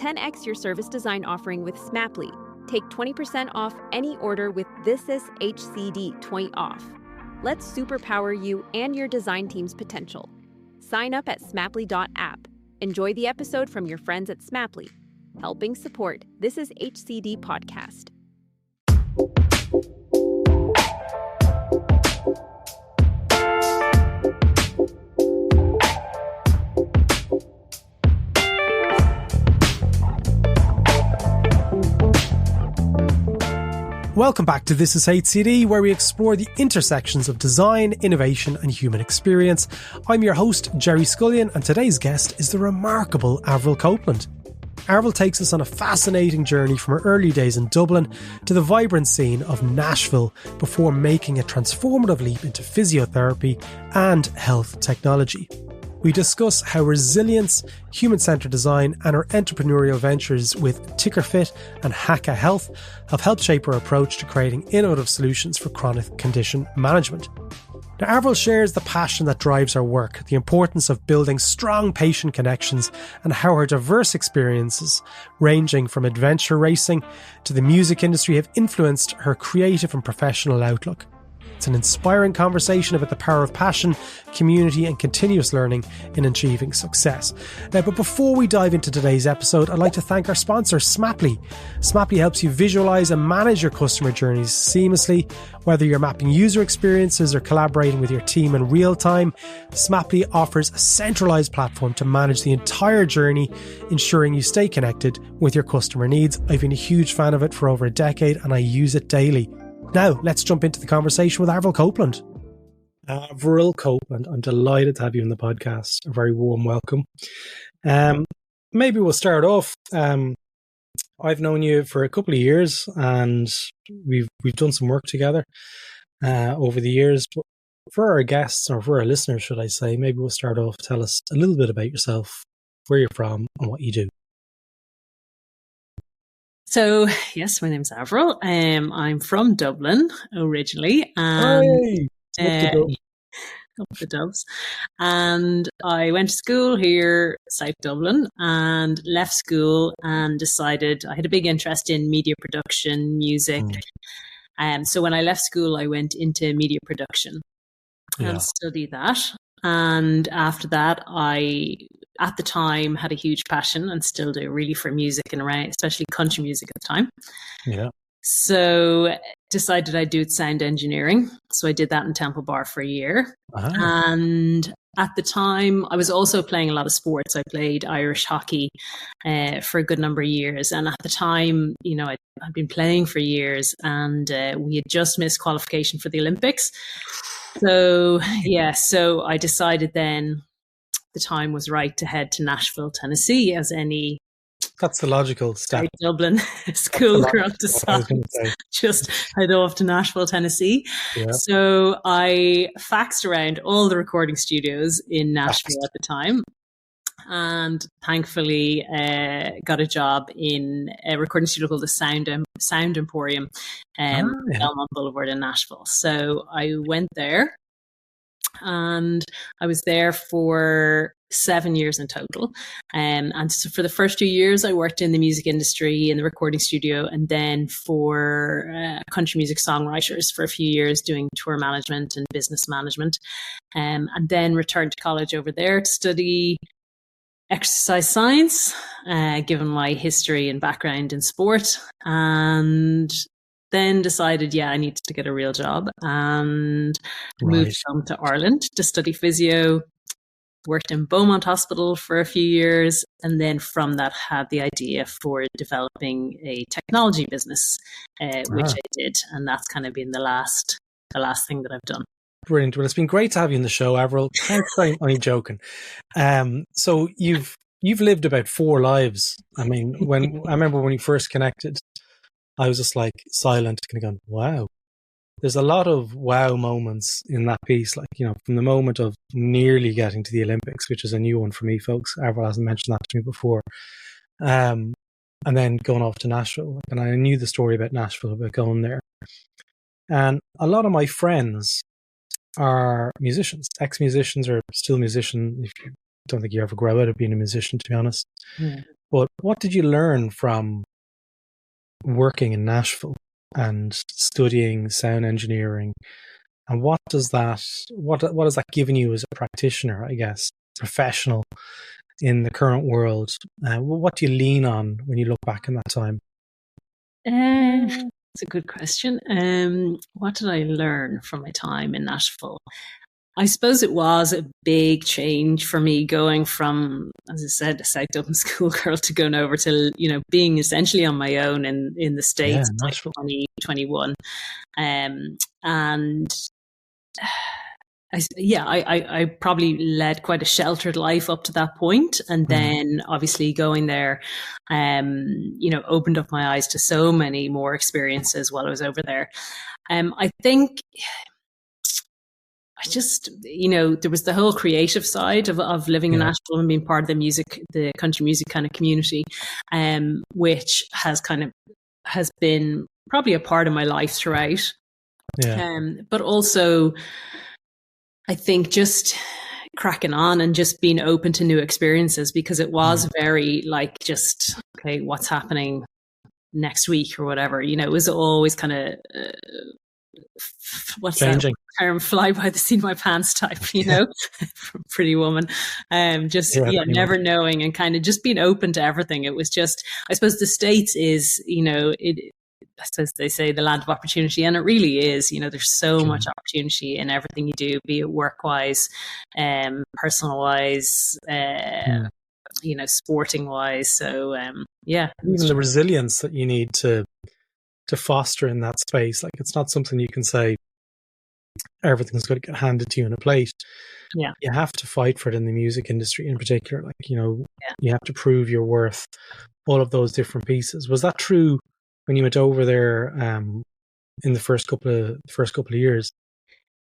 10x your service design offering with Smaply. Take 20% off any order with This Is HCD 20 off. Let's superpower you and your design team's potential. Sign up at smaply.app. Enjoy the episode from your friends at Smaply, helping support This Is HCD podcast. Welcome back to This Is HCD, where we explore the intersections of design, innovation and human experience. I'm your host, Gerry Scullion, and today's guest is the remarkable Avril Copeland. Avril takes us on a fascinating journey from her early days in Dublin to the vibrant scene of Nashville before making a transformative leap into physiotherapy and health technology. We discuss how resilience, human-centred design and her entrepreneurial ventures with TickerFit and HACA Health have helped shape her approach to creating innovative solutions for chronic condition management. Now, Avril shares the passion that drives her work, the importance of building strong patient connections, and how her diverse experiences, ranging from adventure racing to the music industry, have influenced her creative and professional outlook. It's an inspiring conversation about the power of passion, community and continuous learning in achieving success. Now, but before we dive into today's episode, I'd like to thank our sponsor, Smaply. Smaply helps you visualize and manage your customer journeys seamlessly. Whether you're mapping user experiences or collaborating with your team in real time, Smaply offers a centralized platform to manage the entire journey, ensuring you stay connected with your customer needs. I've been a huge fan of it for over a decade and I use it daily. Now, let's jump into the conversation with Avril Copeland. Avril Copeland, I'm delighted to have you on the podcast. A very warm welcome. Maybe we'll start off. I've known you for a couple of years and we've done some work together over the years. But for our guests, or for our listeners, should I say, maybe we'll start off. Tell us a little bit about yourself, where you're from and what you do. So, yes, my name's Avril. I'm from Dublin originally. And, up the Dubs. And I went to school here, South Dublin, and left school and decided I had a big interest in media production, music. So when I left school, I went into media production and studied that. And after that, I, at the time, had a huge passion and still do really for music and around, especially country music at the time. Yeah. So decided I'd do sound engineering. So I did that in Temple Bar for a year. And at the time, I was also playing a lot of sports. I played Irish hockey for a good number of years. And at the time, you know, I'd been playing for years and we had just missed qualification for the Olympics. So, yeah, so I decided then the time was right to head to Nashville, Tennessee, as any... That's the logical step. Dublin school girl decides just head off to Nashville, Tennessee. Yeah. So I faxed around all the recording studios in Nashville at the time. And thankfully got a job in a recording studio called the Sound Emporium, Belmont Boulevard in Nashville. So I went there and I was there for 7 years in total. And so for the first 2 years, I worked in the music industry, in the recording studio, and then for country music songwriters for a few years doing tour management and business management. And then returned to college over there to study exercise science, given my history and background in sport, and then decided, I needed to get a real job and moved home to Ireland to study physio, worked in Beaumont Hospital for a few years, and then from that had the idea for developing a technology business, which I did, and that's kind of been the last thing that I've done. Brilliant. Well, it's been great to have you in the show, Avril. Thanks. I'm only joking. So you've lived about 4 lives. I mean, I remember when we first connected, I was just like silent, kind of going, wow. There's a lot of wow moments in that piece, like, you know, from the moment of nearly getting to the Olympics, which is a new one for me, folks. Avril hasn't mentioned that to me before. And then going off to Nashville. And I knew the story about Nashville, about going there. And a lot of my friends are musicians, ex-musicians or still musicians. If you don't think you ever grow out of being a musician, to be honest. But what did you learn from working in Nashville and studying sound engineering? And what has that given you as a practitioner, I guess, professional in the current world? What do you lean on when you look back in that time? It's a good question. What did I learn from my time in Nashville? I suppose it was a big change for me going from, as I said, a South Dublin schoolgirl to going over to, being essentially on my own in the States in 2021. And I probably led quite a sheltered life up to that point. And then obviously going there, opened up my eyes to so many more experiences while I was over there. I think I just, there was the whole creative side of living in Nashville and being part of the country music kind of community, which has been probably a part of my life throughout. But also, I think just cracking on and just being open to new experiences, because it was very just, okay, what's happening next week or whatever, it was always kind of, what's changing. That term, fly by the seat of my pants type, Pretty Woman. Never knowing and kind of just being open to everything. It was just, I suppose the States is, I suppose they say the land of opportunity, and it really is. There's so much opportunity in everything you do, be it work-wise, personal-wise, sporting-wise. So, even the resilience that you need to foster in that space. Like, it's not something you can say everything's going to get handed to you on a plate. Yeah, you have to fight for it in the music industry in particular. Like, you have to prove your worth. All of those different pieces. Was that true when you went over there in the first couple of years?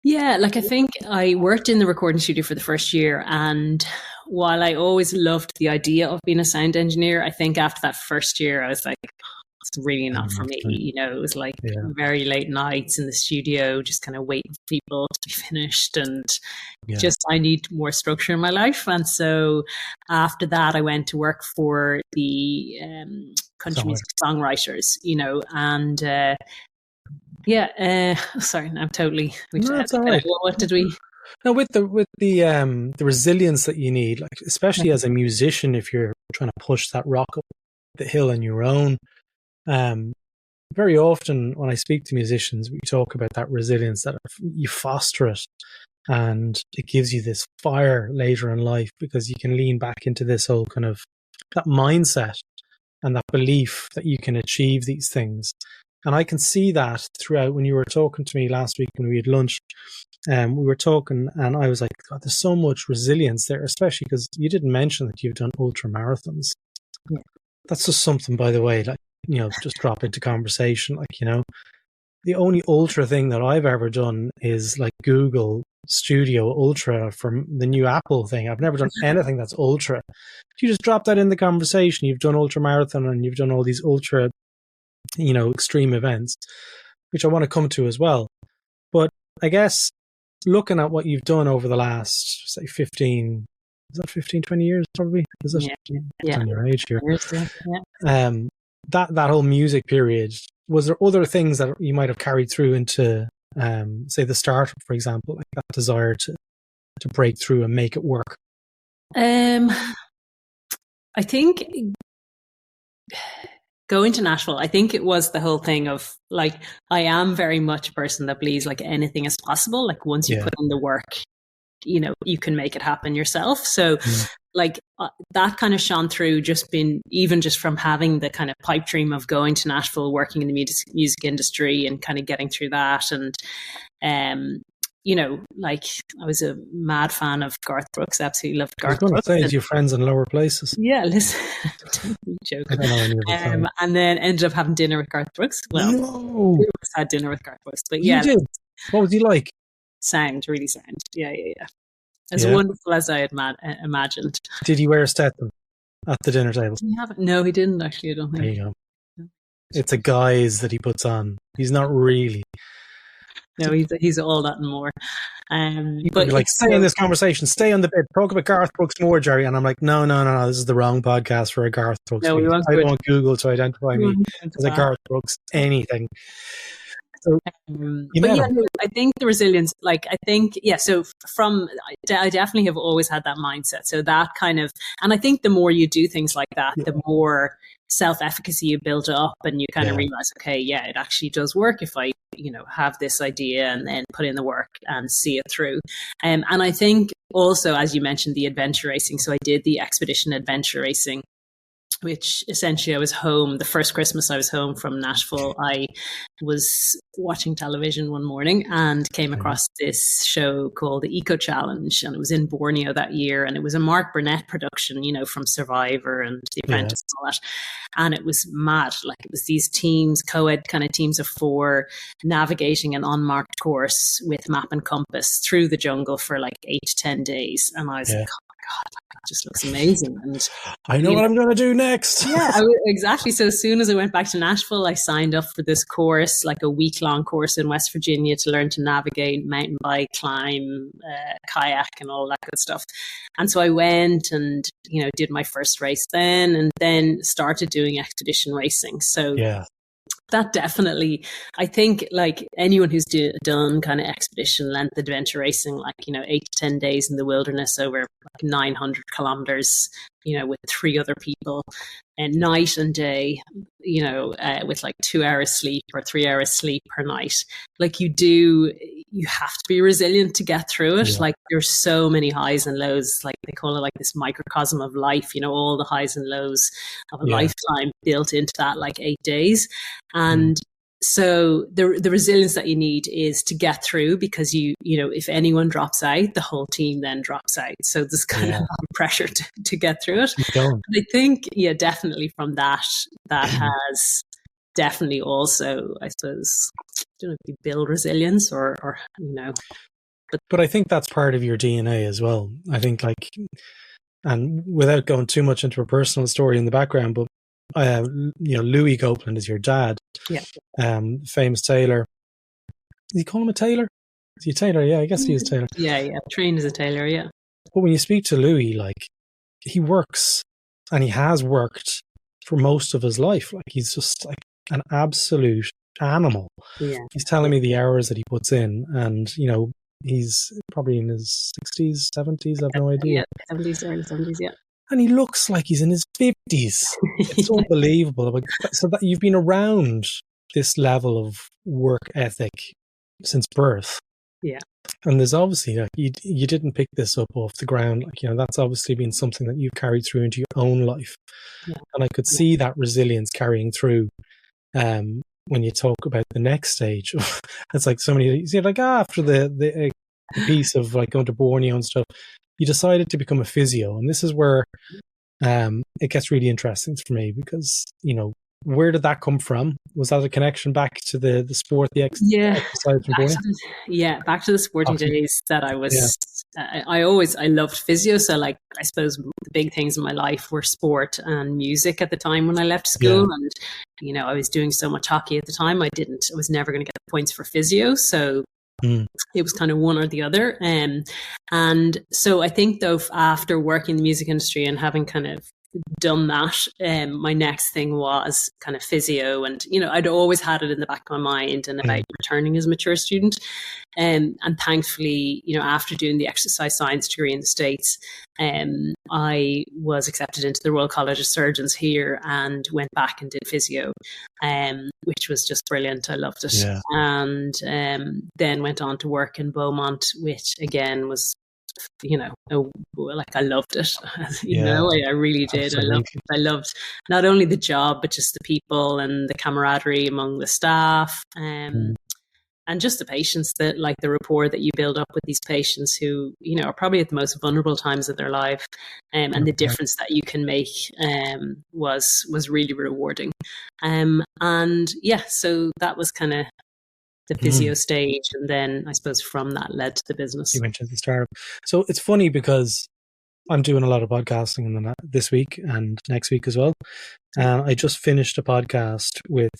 Yeah, I think I worked in the recording studio for the first year, and while I always loved the idea of being a sound engineer, I think after that first year I was like, it's really not for me. It was very late nights in the studio, just kind of waiting for people to be finished, and just I need more structure in my life. And so after that, I went to work for the country music songwriters, and sorry, I'm totally. No, it's all right. What did we? No, with the resilience that you need, like especially as a musician, if you're trying to push that rock up the hill on your own. Very often when I speak to musicians, we talk about that resilience, that you foster it, and it gives you this fire later in life because you can lean back into this whole kind of that mindset and that belief that you can achieve these things. And I can see that throughout. When you were talking to me last week when we had lunch, we were talking, and I was like, God, there's so much resilience there, especially because you didn't mention that you've done ultra marathons. Yeah. That's just something, by the way, just drop into conversation. The only ultra thing that I've ever done is Google Studio Ultra from the new Apple thing. I've never done anything that's ultra. You just drop that in the conversation. You've done ultra marathon and you've done all these ultra, extreme events, which I want to come to as well. But I guess looking at what you've done over the last, say, 15, is that 15, 20 years probably? Is that on your age here? That whole music period, was there other things that you might have carried through into, say, the startup, for example, like that desire to break through and make it work? I think going to Nashville, I think it was the whole thing of I am very much a person that believes anything is possible. Once you put in the work, you can make it happen yourself. So that kind of shone through, just from having the kind of pipe dream of going to Nashville, working in the music industry and kind of getting through that. And, I was a mad fan of Garth Brooks, absolutely loved Garth Brooks. Say, your friends in lower places. Yeah, listen, don't be joking. And then ended up having dinner with Garth Brooks. Well, we had dinner with Garth Brooks, but yeah. You did? What was he like? Really sound. Yeah. As wonderful as I had imagined. Did he wear a Stetson at the dinner table? No, he didn't actually, I don't think. There you go. It's a guise that he puts on. He's not really. No, he's all that and more. But like, stay in this conversation, stay on the bit, talk about Garth Brooks more, Gerry. And I'm like, no, this is the wrong podcast for a Garth Brooks. No, I don't want Google to identify me as a Garth Brooks anything. So, I think the resilience, so I definitely have always had that mindset. So that kind of, and I think the more you do things like that, the more self-efficacy you build up, and you kind of realize, okay, it actually does work if I, have this idea and then put in the work and see it through. And I think also, as you mentioned, the adventure racing. So I did the expedition adventure racing, which essentially I was home. The first Christmas I was home from Nashville, I was watching television one morning and came across this show called the Eco Challenge, and it was in Borneo that year, and it was a Mark Burnett production, from Survivor and The Apprentice and all that. And it was mad. Like, it was these teams, co-ed kind of teams of 4, navigating an unmarked course with map and compass through the jungle for like 8 to 10 days. And I was like, oh my God, that just looks amazing. And I know what I'm going to do next. Exactly. So as soon as I went back to Nashville, I signed up for this course, like a week-long course in West Virginia, to learn to navigate, mountain bike, climb, kayak, and all that good stuff. And so I went and, did my first race then, and then started doing expedition racing. So that definitely, I think, like anyone who's done kind of expedition length adventure racing, like, 8 to 10 days in the wilderness over like 900 kilometers, with 3 other people, and night and day, with like 2 hours sleep or 3 hours sleep per night. Like, you have to be resilient to get through it. Like, there's so many highs and lows, like they call it like this microcosm of life, all the highs and lows of a lifetime built into that like 8 days. And so the resilience that you need is to get through, because if anyone drops out, the whole team then drops out. So there's kind of a lot of pressure to get through it. I think, definitely from that has definitely also, I suppose, I don't know if you build resilience or. But I think that's part of your DNA as well. I think, like, and without going too much into a personal story in the background, but Louis Copeland is your dad. Famous tailor. Does he call him a tailor? Is he a tailor? Yeah, I guess he is a tailor. Trained as a tailor, But when you speak to Louis, like, he works, and he has worked for most of his life. Like, he's just like an absolute animal. He's telling me the hours that he puts in, and he's probably in his 60s, 70s, I have no idea. 70s, early 70s, And he looks like he's in his 50s. It's unbelievable. So that you've been around this level of work ethic since birth. And there's obviously, like, you didn't pick this up off the ground. Like, that's obviously been something that you've carried through into your own life. And I could see that resilience carrying through when you talk about the next stage. It's like so many, like, after the piece of like going to Borneo and stuff, you decided to become a physio. And this is where it gets really interesting for me, because, where did that come from? Was that a connection back to the sport, the exercise from Borneo? Back to the sporting days that I was, I loved physio. So, like, I suppose the big things in my life were sport and music at the time when I left school. And, I was doing so much hockey at the time. I was never going to get the points for physio. So it was kind of one or the other. And so I think, though, after working in the music industry and having kind of done that, my next thing was kind of physio. And, I'd always had it in the back of my mind and about returning as a mature student. And thankfully, after doing the exercise science degree in the States, I was accepted into the Royal College of Surgeons here and went back and did physio, which was just brilliant. I loved it. And then went on to work in Beaumont, which again was, like, I loved it. I really did. I loved not only the job, but just the people and the camaraderie among the staff. And just the patients, that, like, the rapport that you build up with these patients who, are probably at the most vulnerable times of their life, and the difference that you can make was really rewarding. So that was kind of the physio stage, and then I suppose from that led to the business. You mentioned the startup. So it's funny because I'm doing a lot of podcasting this week and next week as well. I just finished a podcast with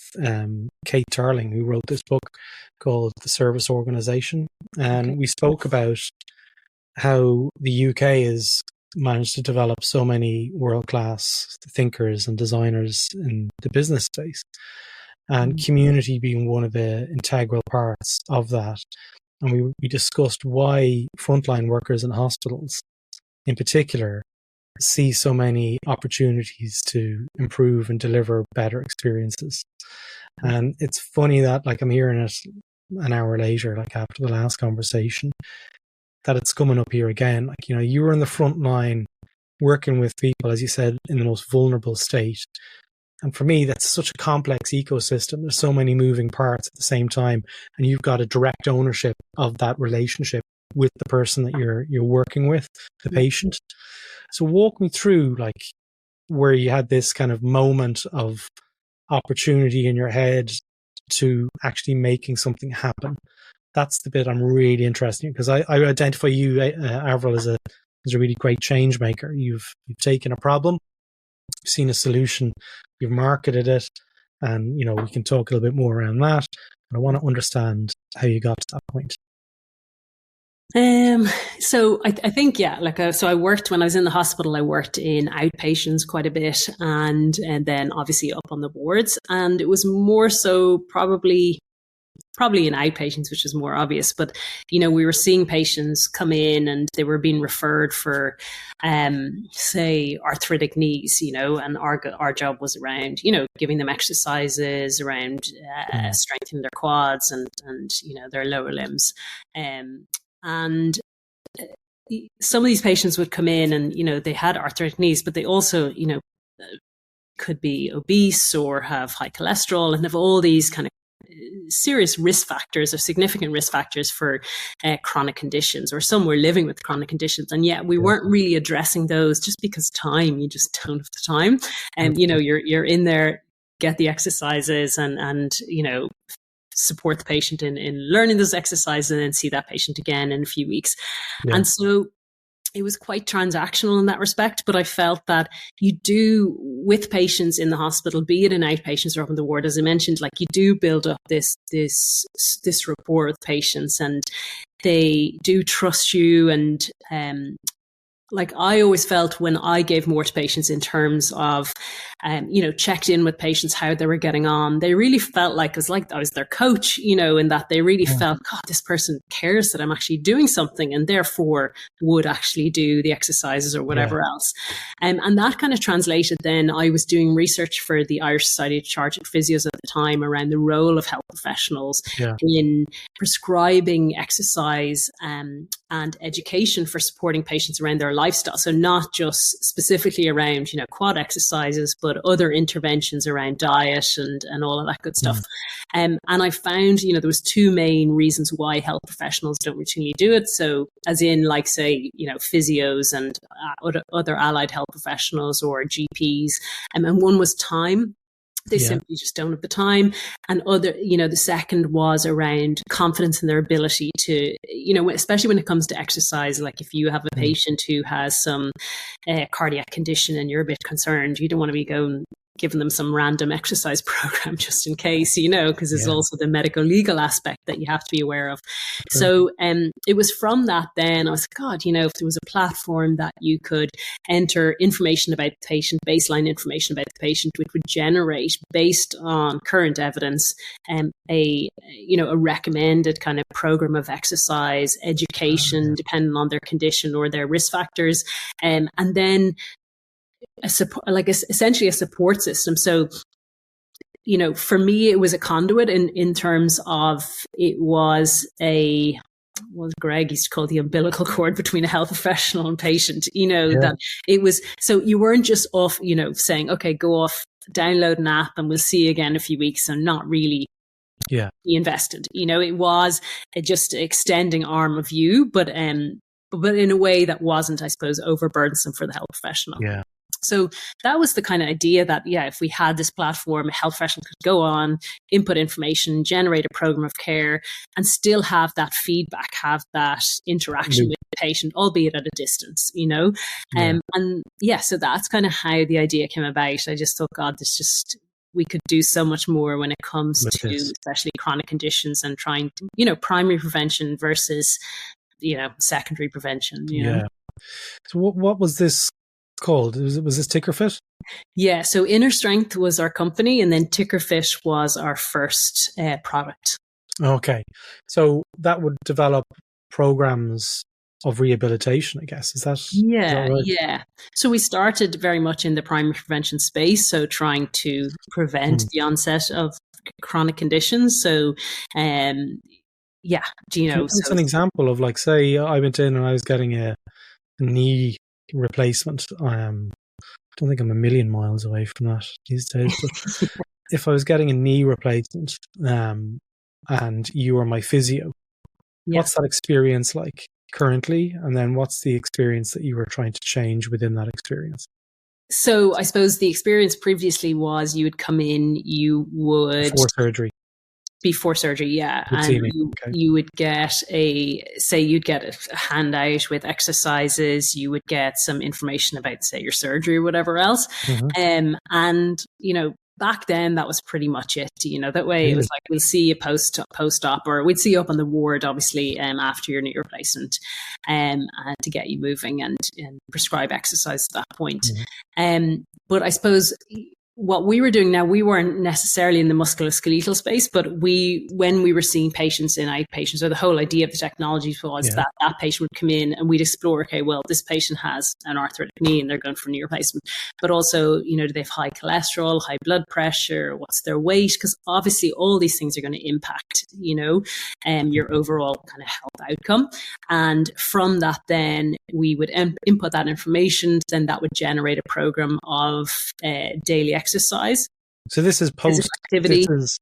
Kate Turling, who wrote this book called The Service Organization. And we spoke about how the UK has managed to develop so many world-class thinkers and designers in the business space, and community being one of the integral parts of that. And we discussed why frontline workers in hospitals in particular see so many opportunities to improve and deliver better experiences. And it's funny that, like, I'm hearing it an hour later, like after the last conversation, that it's coming up here again. Like, you know, you were in the front line working with people, as you said, in the most vulnerable state. And for me, that's such a complex ecosystem. There's so many moving parts at the same time, and you've got a direct ownership of that relationship with the person that you're working with, the patient. So walk me through, like, where you had this kind of moment of opportunity in your head to actually making something happen. That's the bit I'm really interested in, because I identify you, Avril, as a really great change maker. You've taken a problem, you've seen a solution, you've marketed it, and, you know, we can talk a little bit more around that. But I want to understand how you got to that point. So I think, so I worked, when I was in the hospital, I worked in outpatients quite a bit, and then obviously up on the wards, and it was more so probably in outpatients, which is more obvious. But, you know, we were seeing patients come in and they were being referred for, say, arthritic knees, you know, and our job was around, you know, giving them exercises around strengthening their quads and, you know, their lower limbs. And some of these patients would come in and, you know, they had arthritic knees, but they also, you know, could be obese or have high cholesterol and have all these kind of serious risk factors or significant risk factors for chronic conditions, or some were living with chronic conditions. And yet we weren't really addressing those just because you just don't have the time. And, you know, you're in there, get the exercises and, you know, support the patient in learning those exercises, and then see that patient again in a few weeks. Yeah. And so it was quite transactional in that respect, but I felt that you do, with patients in the hospital, be it in outpatients or up in the ward, as I mentioned, like, you do build up this rapport with patients, and they do trust you. And like, I always felt when I gave more to patients in terms of, you know, checked in with patients, how they were getting on, they really felt like I was their coach, you know, in that they really felt, God, this person cares that I'm actually doing something, and therefore would actually do the exercises or whatever else. And that kind of translated. Then I was doing research for the Irish Society of Chartered Physios at the time around the role of health professionals in prescribing exercise and education for supporting patients around their lifestyle. So not just specifically around, you know, quad exercises, but other interventions around diet and all of that good stuff. And I found, you know, there was two main reasons why health professionals don't routinely do it. So as in, like, say, you know, physios and other allied health professionals or GPs. And one was time. They simply just don't have the time. And the second was around confidence in their ability to, you know, especially when it comes to exercise. Like, if you have a patient who has some cardiac condition and you're a bit concerned, you don't want to be giving them some random exercise program just in case, you know, because there's also the medical legal aspect that you have to be aware of. Sure. So it was from that then I was like, God, you know, if there was a platform that you could enter information about the patient, baseline information about the patient, which would generate, based on current evidence, a recommended kind of program of exercise, education, depending on their condition or their risk factors, and then essentially a support system. So, you know, for me, it was a conduit in terms of, it was what Greg used to call the umbilical cord between a health professional and patient, you know, that it was, so you weren't just off, you know, saying, okay, go off, download an app and we'll see you again in a few weeks, and not really be invested. You know, it was just extending arm of you, but in a way that wasn't, I suppose, overburdensome for the health professional. Yeah. So that was the kind of idea that, if we had this platform, a health professional could go on, input information, generate a program of care, and still have that feedback, have that interaction with patient, albeit at a distance, you know? And yeah, so that's kind of how the idea came about. I just thought, God, we could do so much more when it comes to especially chronic conditions and trying to, you know, primary prevention versus, you know, secondary prevention, you know? So what was this called? Was this TickerFit? Yeah, so Inner Strength was our company, and then TickerFit was our first product. Okay, so that would develop programs of rehabilitation, I guess. Is that right? Yeah. So we started very much in the primary prevention space, so trying to prevent the onset of chronic conditions. So, yeah, do you know? It's an example of, like, say I went in and I was getting a knee replacement. I don't think I'm a million miles away from that these days, but if I was getting a knee replacement, and you were my physio, what's that experience like currently? And then what's the experience that you were trying to change within that experience? So I suppose the experience previously was you would come in, you would... Before surgery, yeah. And you would get you'd get a handout with exercises, you would get some information about, say, your surgery or whatever else. And, you know, back then that was pretty much it, you know, that way it was like, we'll see you post-op, or we'd see you up on the ward, obviously, after your knee replacement, and to get you moving and prescribe exercise at that point. But I suppose what we were doing now, we weren't necessarily in the musculoskeletal space, but when we were seeing patients in outpatients, so the whole idea of the technology was that patient would come in and we'd explore, okay, well, this patient has an arthritic knee and they're going for knee replacement, but also, you know, do they have high cholesterol, high blood pressure, what's their weight? Because obviously all these things are going to impact, you know, your overall kind of health outcome. And from that, then we would input that information, then that would generate a program of daily exercise. So this is post activity. This is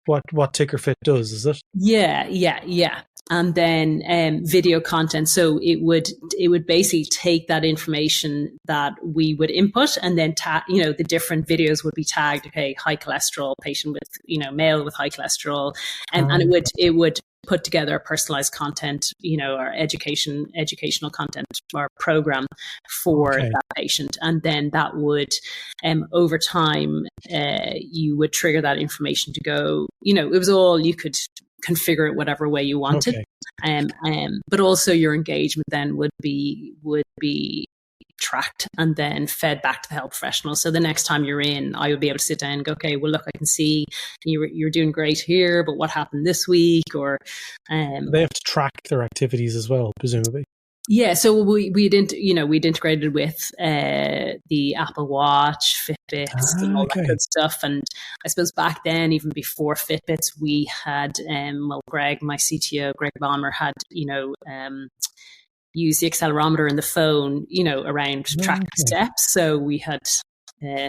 what TickerFit does, is it? Yeah. And then video content. So it would basically take that information that we would input, and then you know, the different videos would be tagged. Okay, high cholesterol patient with, you know, male with high cholesterol, and it would put together a personalized content, you know, or educational content or program for that patient. And then that would, over time, you would trigger that information to go, you know, it was all, you could configure it whatever way you wanted. But also your engagement then would be tracked and then fed back to the health professional. So the next time you're in, I would be able to sit down and go, okay, well, look, I can see you're doing great here, but what happened this week? Or they have to track their activities as well, presumably. Yeah, so we'd integrated with the Apple Watch, Fitbits, and all that good stuff. And I suppose back then, even before Fitbits, we had Greg, my CTO, Greg Balmer, had use the accelerometer in the phone, you know, around tracking steps. So we had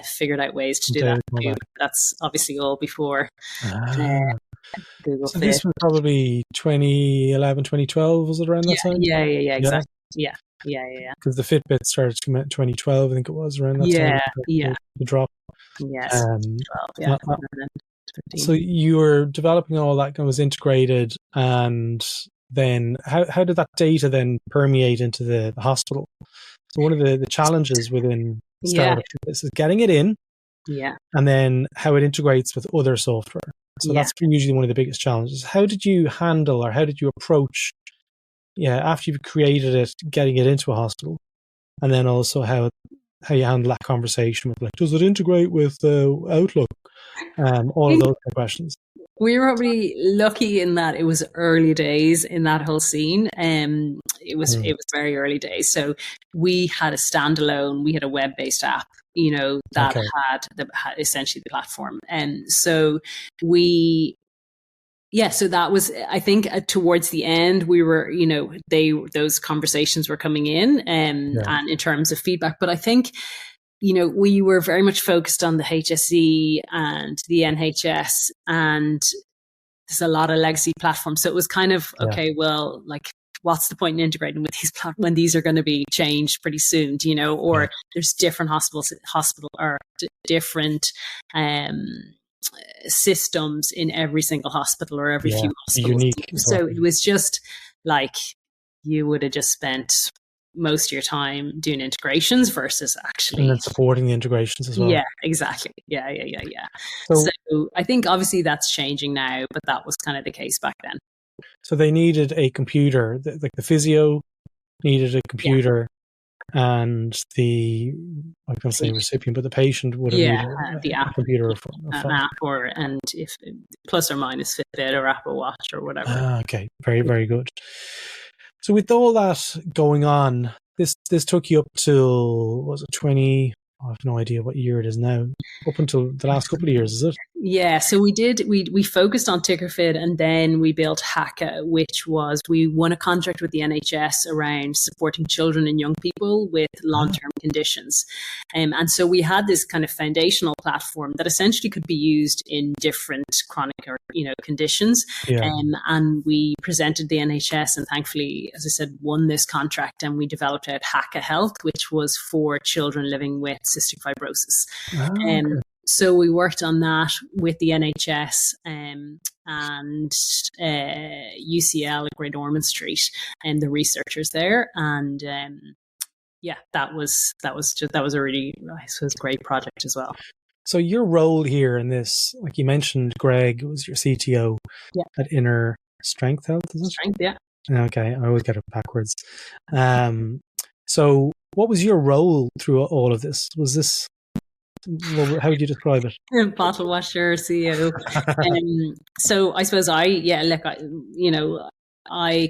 figured out ways to do that too. That's obviously all before Google so Fit. This was probably 2011, 2012, was it around that time? Yeah, exactly. Yeah. Because the Fitbit started to come out in 2012, I think it was around that time. The drop. Yes, 12, so you were developing all that and was integrated, and then how did that data then permeate into the hospital? So one of the challenges within startup is getting it in, and then how it integrates with other software. So that's usually one of the biggest challenges. How did you handle, or how did you approach, after you've created it, getting it into a hospital, and then also how you handle that conversation with, like, does it integrate with Outlook? All of those questions. We were probably lucky in that it was early days in that whole scene. It was very early days. So we had a standalone, we had a web-based app, you know, that had essentially the platform. And so so that was, I think, towards the end, we were, you know, those conversations were coming in, and in terms of feedback. But I think, you know, we were very much focused on the HSE and the NHS, and there's a lot of legacy platforms. So it was kind of, okay, well, like, what's the point in integrating with these platforms when these are going to be changed pretty soon, you know, or there's different different systems in every single hospital or every few hospitals. Unique. So it was just like, you would have just spent most of your time doing integrations versus actually and then supporting the integrations as well. Yeah, exactly. Yeah. So I think obviously that's changing now, but that was kind of the case back then. So they needed a computer, like the physio needed a computer, and the, I can't say recipient, but the patient would have needed a computer, an app, and if plus or minus Fitbit or Apple Watch or whatever. Okay, very, very good. So with all that going on, this took you up till, was it 20? I have no idea what year it is now. Up until the last couple of years, is it? Yeah, so we focused on TickerFit, and then we built HACA, which was, we won a contract with the NHS around supporting children and young people with long-term conditions. And so we had this kind of foundational platform that essentially could be used in different chronic or, conditions. And we presented the NHS, and thankfully, as I said, won this contract, and we developed out HACA Health, which was for children living with cystic fibrosis. Okay. So we worked on that with the NHS and UCL at Great Ormond Street and the researchers there. And that was a really, I suppose, great project as well. So your role here in this, like you mentioned, Greg was your CTO at Inner Strength Health, is it? Strength, yeah. Okay, I always get it backwards. So what was your role through all of this? Was this, how would you describe it? Bottle washer, CEO. So I suppose I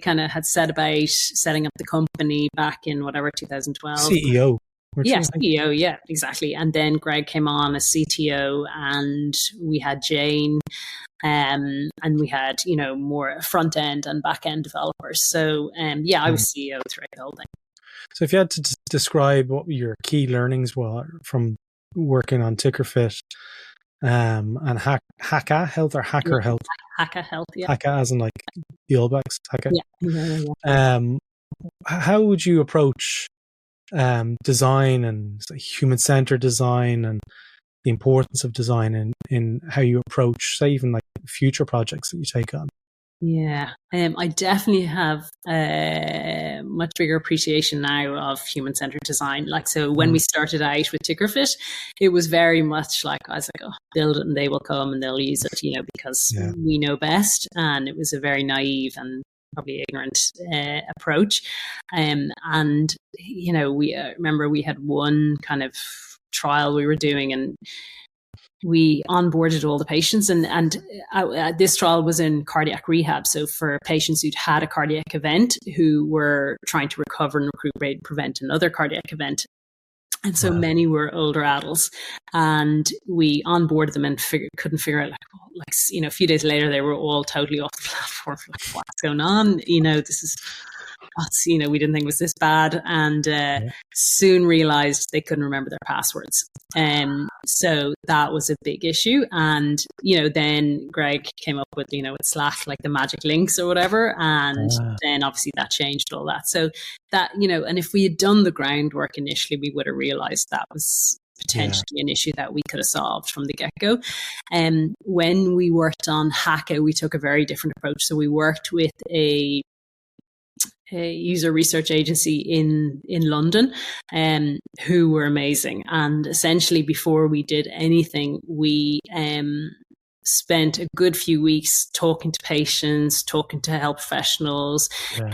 kind of had set about setting up the company back in 2012. CEO. Yeah, CEO. Yeah, exactly. And then Greg came on as CTO, and we had Jane, and we had, more front end and back end developers. So, I was CEO throughout the whole thing. So if you had to describe what your key learnings were from working on TickerFit and HACA Health or HACA Health? HACA Health, yeah. HACA as in like the All Blacks, HACA. Yeah. How would you approach design and human-centered design and the importance of design in how you approach, say, even like future projects that you take on? Yeah, I definitely have a much bigger appreciation now of human-centered design. So when we started out with TickerFit, it was very much like, I was like, build it and they will come and they'll use it, because we know best. And it was a very naive and probably ignorant approach. And, we remember we had one kind of trial we were doing, and we onboarded all the patients, and this trial was in cardiac rehab. So for patients who'd had a cardiac event who were trying to recover and recuperate and prevent another cardiac event. And so many were older adults, and we onboarded them and couldn't figure out, a few days later, they were all totally off the platform. Like, what's going on? This is, we didn't think it was this bad, and soon realized they couldn't remember their passwords. So that was a big issue. And, then Greg came up with, with Slack, like the magic links or whatever. And then obviously that changed all that. So that, and if we had done the groundwork initially, we would have realized that was potentially an issue that we could have solved from the get-go. When we worked on HACA, we took a very different approach. So we worked with a user research agency in London, who were amazing. And essentially, before we did anything, we spent a good few weeks talking to patients, talking to health professionals. A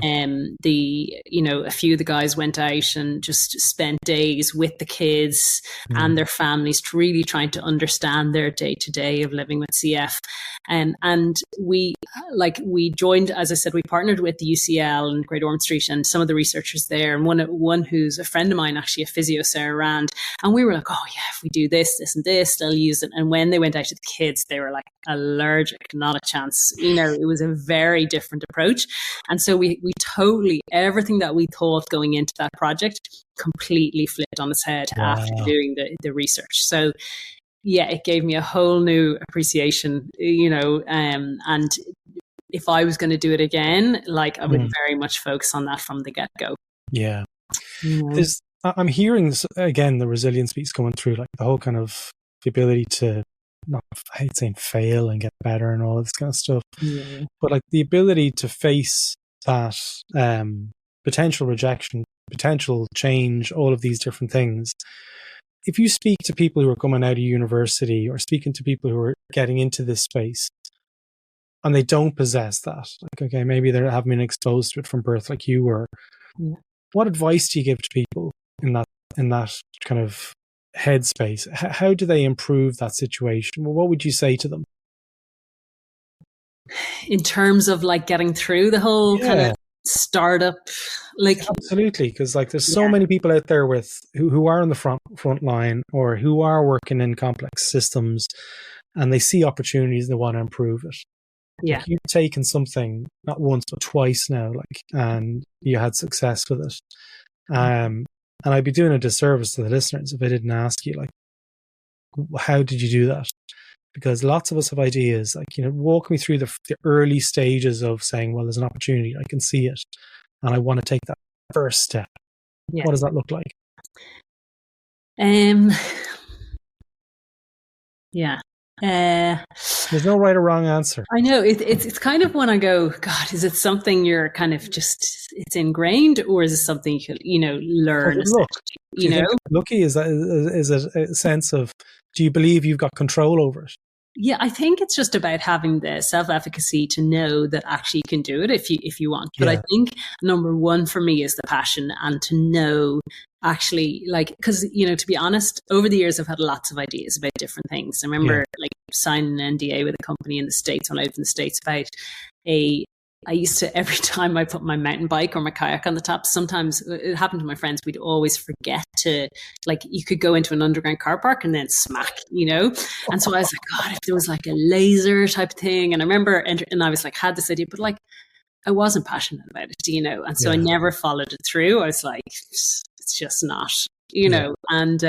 few of the guys went out and just spent days with the kids and their families, really trying to understand their day-to-day of living with CF. And we joined, as I said, we partnered with the UCL and Great Ormond Street and some of the researchers there. And one who's a friend of mine, actually a physio, Sarah Rand. And we were like, oh yeah, if we do this, this and this, they'll use it. And when they went out to the kids, they were like, allergic, not a chance. It was a very different approach. And so we totally, everything that we thought going into that project completely flipped on its head after doing the research. So yeah, it gave me a whole new appreciation, and if I was going to do it again, I would very much focus on that from the get-go. Yeah. I'm hearing, again, the resilience piece going through, like the whole kind of the ability to, not, I hate saying fail and get better and all this kind of stuff, but like the ability to face that potential rejection, potential change, all of these different things. If you speak to people who are coming out of university or speaking to people who are getting into this space and they don't possess that, like, okay, maybe they haven't been exposed to it from birth like you were. Yeah. What advice do you give to people in that kind of headspace? How do they improve that situation? Well, what would you say to them? In terms of like getting through the whole kind of startup, like absolutely, because like there's so many people out there with who are on the front line or who are working in complex systems, and they see opportunities and they want to improve it. Yeah, like you've taken something not once but twice now, like, and you had success with it. And I'd be doing a disservice to the listeners if I didn't ask you, like, how did you do that? Because lots of us have ideas, like, walk me through the early stages of saying, well, there's an opportunity, I can see it, and I want to take that first step. Yeah. What does that look like? Yeah. There's no right or wrong answer. I know it's kind of when I go, God, is it something you're kind of just, it's ingrained, or is it something you can, learn? Look, lucky is a sense of, do you believe you've got control over it? Yeah, I think it's just about having the self-efficacy to know that actually you can do it if you want. But I think number one for me is the passion, and to know actually, like, because, to be honest, over the years I've had lots of ideas about different things. I remember like signing an NDA with a company in the States when I lived in the States about I used to, every time I put my mountain bike or my kayak on the top, sometimes it happened to my friends, we'd always forget to, like, you could go into an underground car park and then smack, And so I was like, God, if there was like a laser type thing. And I remember, and I was like, had this idea, but like, I wasn't passionate about it, And so I never followed it through. I was like, it's just not, and,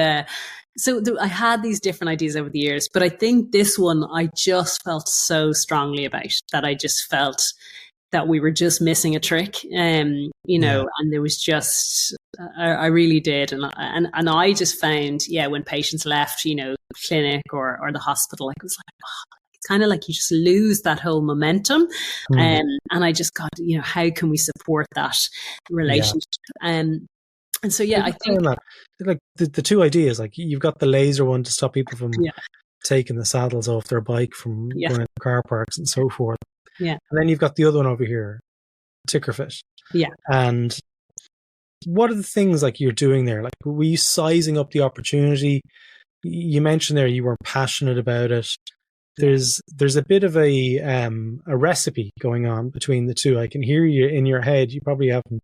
so I had these different ideas over the years, but I think this one I just felt so strongly about, that I just felt that we were just missing a trick, and there was just, I really did. And I just found, when patients left, clinic or the hospital, like, it was like, it's kind of like you just lose that whole momentum. And I just got, how can we support that relationship? And so, I think that, like the two ideas, like you've got the laser one to stop people from taking the saddles off their bike from going into car parks and so forth. Yeah. And then you've got the other one over here, TickerFit. Yeah. And what are the things like you're doing there? Like, were you sizing up the opportunity? You mentioned there you were passionate about it. There's a bit of a recipe going on between the two. I can hear you in your head. You probably haven't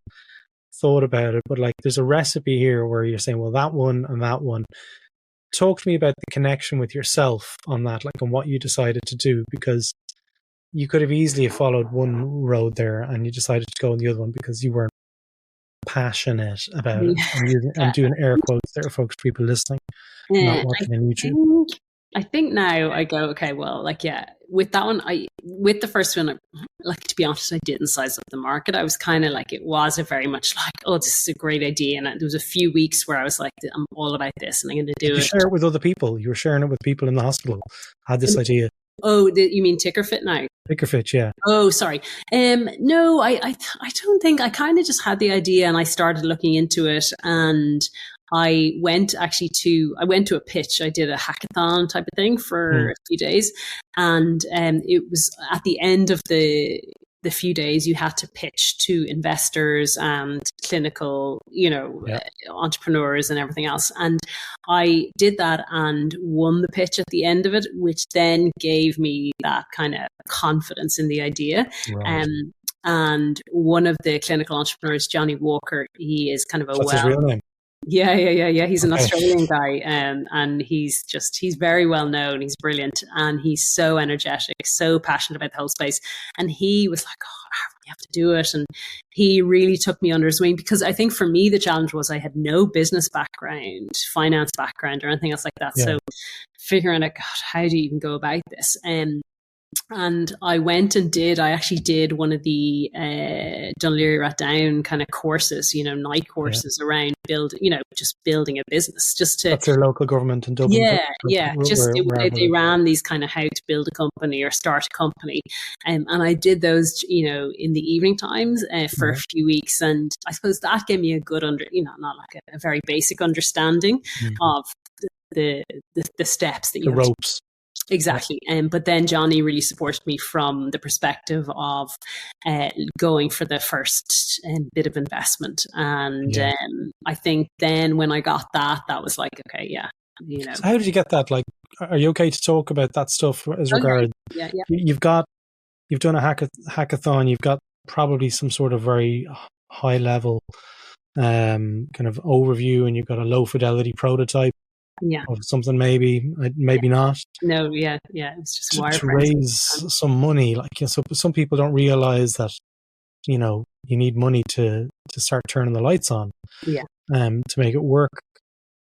thought about it, but like there's a recipe here where you're saying, well, that one and that one. Talk to me about the connection with yourself on that, like on what you decided to do, because you could have easily followed one road there and you decided to go on the other one because you weren't passionate about it. I'm doing air quotes there, folks, for people listening, not watching on YouTube. I think now I go, okay, well, like, with that one, with the first one, like, to be honest, I didn't size up the market. I was kind of like, it was a very much like, oh, this is a great idea. And there was a few weeks where I was like, I'm all about this and I'm going to do it. You share it with other people. You were sharing it with people in the hospital. Had this idea. Oh, you mean TickerFit now? TickerFit, yeah. Oh, sorry. No, I don't think. I kind of just had the idea and I started looking into it, and I went to a pitch. I did a hackathon type of thing for a few days, and it was at the end of the few days you had to pitch to investors and clinical, entrepreneurs and everything else. And I did that and won the pitch at the end of it, which then gave me that kind of confidence in the idea. Right. And one of the clinical entrepreneurs, Johnny Walker, he is kind of What's his real name? Yeah. He's an Australian guy, and he's very well known. He's brilliant, and he's so energetic, so passionate about the whole space. And he was like, "Oh, you have to do it." And he really took me under his wing, because I think for me the challenge was I had no business background, finance background, or anything else like that. Yeah. So figuring out, God, how do you even go about this? And I went and I actually did one of the Dún Laoghaire Rathdown kind of courses, night courses around just building a business. That's your local government in Dublin. Yeah. They ran these kind of how to build a company or start a company. And I did those, in the evening times for a few weeks. And I suppose that gave me a good not like a very basic understanding of the steps that you the ropes. Exactly. But then Johnny really supported me from the perspective of going for the first bit of investment. And I think then when I got that was like, okay, yeah. So how did you get that? Like, are you okay to talk about that stuff as regards? Yeah. You've done a hackathon. You've got probably some sort of very high level kind of overview, and you've got a low fidelity prototype. Of something maybe not. No, it's just to raise some money. Like, so some people don't realize that you need money to start turning the lights on. To make it work.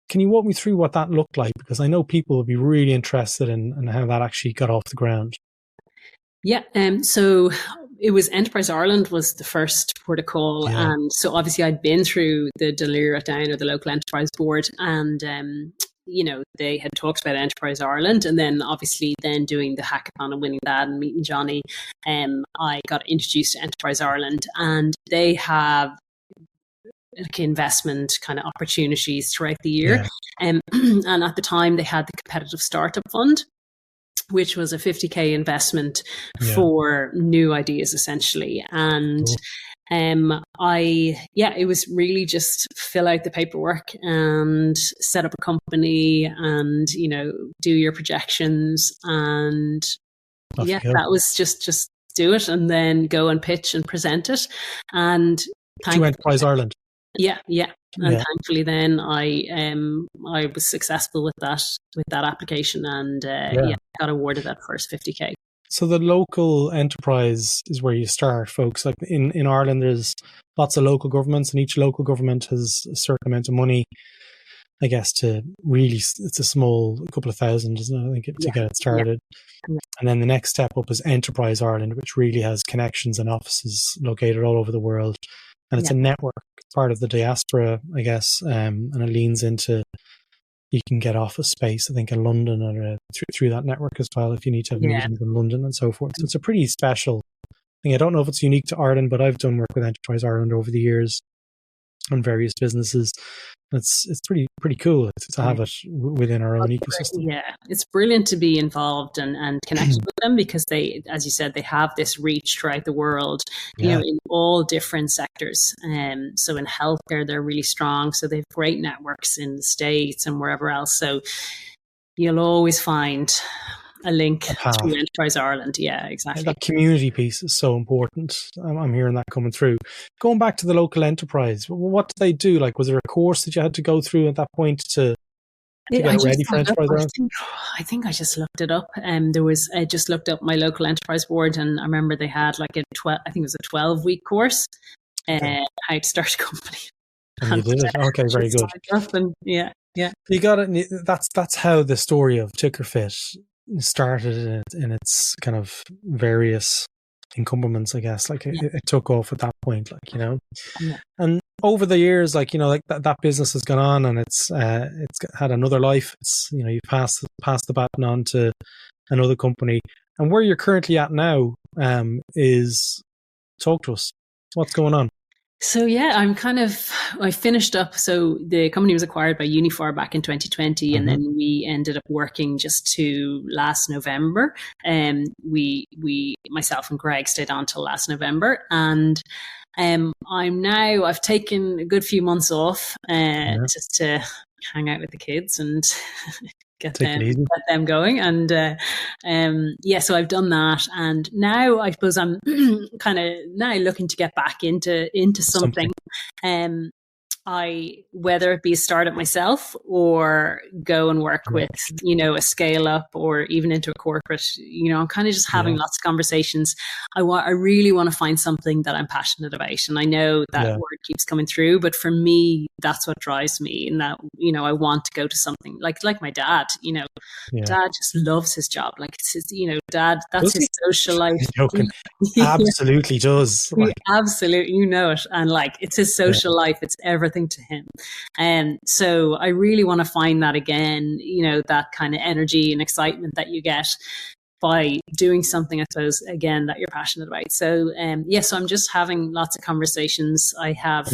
Can you walk me through what that looked like? Because I know people would be really interested in how that actually got off the ground. Yeah. So it was Enterprise Ireland was the first port of call. And so obviously I'd been through the Dún Laoghaire Rathdown or the local enterprise board, and they had talked about Enterprise Ireland, and then obviously then doing the hackathon and winning that and meeting Johnny, I got introduced to Enterprise Ireland, and they have like investment kind of opportunities throughout the year. And at the time they had the Competitive Startup Fund, which was a 50k investment for new ideas essentially. And it was really just fill out the paperwork and set up a company and, do your projections. And that was just do it and then go and pitch and present it. And to Enterprise Ireland. Yeah. And thankfully then I was successful with that application and got awarded that first 50k. So the local enterprise is where you start, folks. Like in Ireland, there's lots of local governments, and each local government has a certain amount of money, I guess, to really, it's a small couple of thousand, isn't it? I think to get it started. Yeah. And then the next step up is Enterprise Ireland, which really has connections and offices located all over the world. And it's a network, part of the diaspora, I guess, and it leans into, you can get office space, I think, in London or through that network as well, if you need to have meetings in London and so forth. So it's a pretty special thing. I don't know if it's unique to Ireland, but I've done work with Enterprise Ireland over the years on various businesses. It's pretty cool to have it within our own ecosystem. Yeah, it's brilliant to be involved and connected with them, because they, as you said, they have this reach throughout the world, you know, in all different sectors. So in healthcare, they're really strong. So they have great networks in the States and wherever else. So you'll always find a link to Enterprise Ireland. Yeah, exactly. That community piece is so important. I'm hearing that coming through. Going back to the local enterprise, what did they do? Like, was there a course that you had to go through at that point to get it ready for Enterprise Ireland? I think I just looked it up. I just looked up my local enterprise board, and I remember they had like I think it was a 12-week course, how to start a company. And you did it. Okay, very good. And, yeah. You got it. That's how the story of TickerFit started in its kind of various encumberments, I guess. Like it took off at that point, like, you know. Yeah. And over the years, like, you know, like that business has gone on, and it's had another life. It's, you know, you passed the baton on to another company, and where you're currently at now is, talk to us. What's going on? So I finished up. So the company was acquired by Uniphar back in 2020, and then we ended up working just to last November. And myself and Greg stayed on till last November, and I've taken a good few months off just to hang out with the kids and get them going. And so I've done that, and now I suppose I'm kind of now looking to get back into something. whether it be a startup myself or go and work with, a scale up or even into a corporate, I'm kind of just having lots of conversations. I really want to find something that I'm passionate about. And I know that word keeps coming through, but for me, that's what drives me. And that, I want to go to something like my dad, dad just loves his job. Like it's his, dad, that's his social life. Absolutely does. Absolutely, it. And like, it's his social life. It's everything to him. And so I really want to find that again, that kind of energy and excitement that you get by doing something, I suppose, again, that you're passionate about. So, so I'm just having lots of conversations. I have,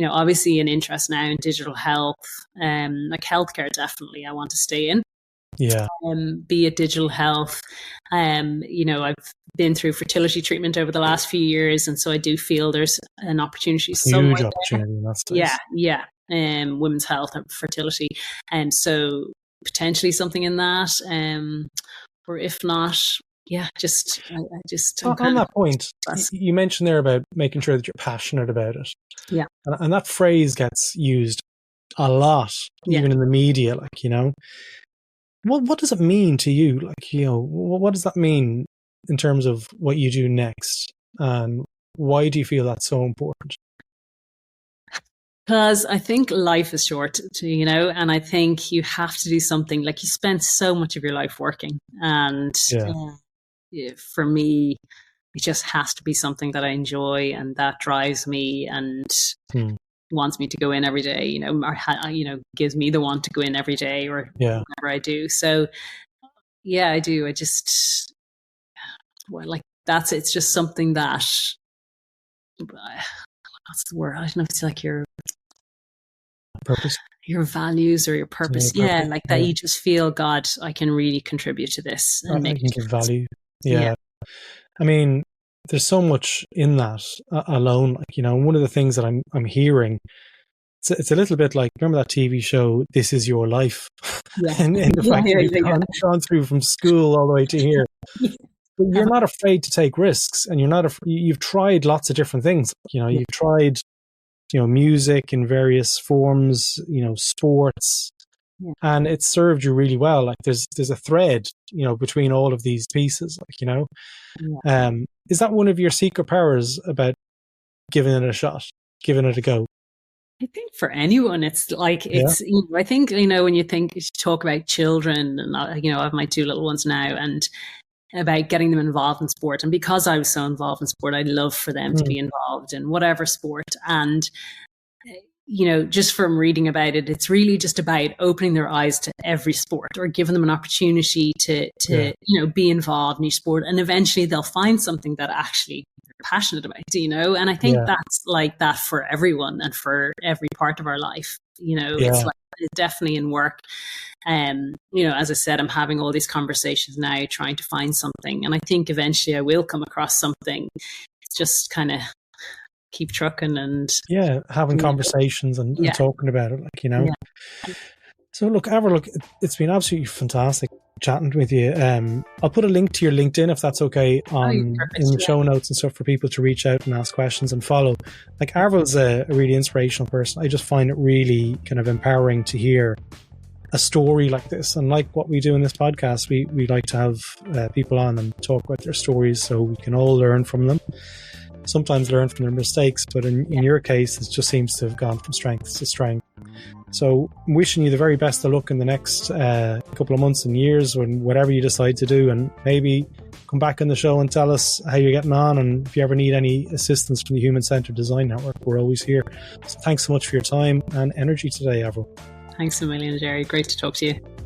obviously an interest now in digital health, like healthcare, definitely I want to stay in. Yeah. Be it digital health. I've been through fertility treatment over the last few years, and so I do feel there's an opportunity somewhere huge opportunity in that space. Yeah. Women's health and fertility, and so potentially something in that. Or if not, I just on that point, you mentioned there about making sure that you're passionate about it. Yeah, and that phrase gets used a lot, even in the media. What does it mean to you? What does that mean in terms of what you do next? And why do you feel that's so important? Because I think life is short, and I think you have to do something. Like, you spend so much of your life working. And for me, it just has to be something that I enjoy and that drives me and wants me to go in every day, or gives me the want to go in every day or whatever I do. So I do. I just, it's just something that, what's the word? I don't know if it's like your purpose, your values or your purpose. That you just feel, God, I can really contribute to this and make give value. Yeah. I mean, there's so much in that alone. One of the things that I'm hearing, it's a little bit like, remember that TV show, This Is Your Life? and the fact that you've gone through from school all the way to here. But you're not afraid to take risks, and you've tried lots of different things. You've tried, music in various forms, sports, and it's served you really well. Like there's a thread, between all of these pieces, is that one of your secret powers about giving it a shot, giving it a go? I think for anyone, it's like, I think, when you talk about children, and, I have my 2 little ones now, and about getting them involved in sport. And because I was so involved in sport, I'd love for them to be involved in whatever sport. And, just from reading about it, it's really just about opening their eyes to every sport, or giving them an opportunity to be involved in each sport. And eventually they'll find something that actually they're passionate about, and I think that's like that for everyone and for every part of our life. It's like, it's definitely in work. As I said, I'm having all these conversations now, trying to find something. And I think eventually I will come across something. It's just kind of keep trucking and having conversations and talking about it, So look, Avril, it's been absolutely fantastic chatting with you. I'll put a link to your LinkedIn, if that's okay, in the show notes and stuff, for people to reach out and ask questions and follow. Like, Avril's a really inspirational person. I just find it really kind of empowering to hear a story like this. And like what we do in this podcast, we like to have people on and talk about their stories so we can all learn from them. Sometimes learn from their mistakes, but in your case, it just seems to have gone from strength to strength. So I'm wishing you the very best of luck in the next couple of months and years, when whatever you decide to do, and maybe come back on the show and tell us how you're getting on, and if you ever need any assistance from the Human Centered Design Network, we're always here. So thanks so much for your time and energy today, Avril. Thanks a million, Gerry. Great to talk to you.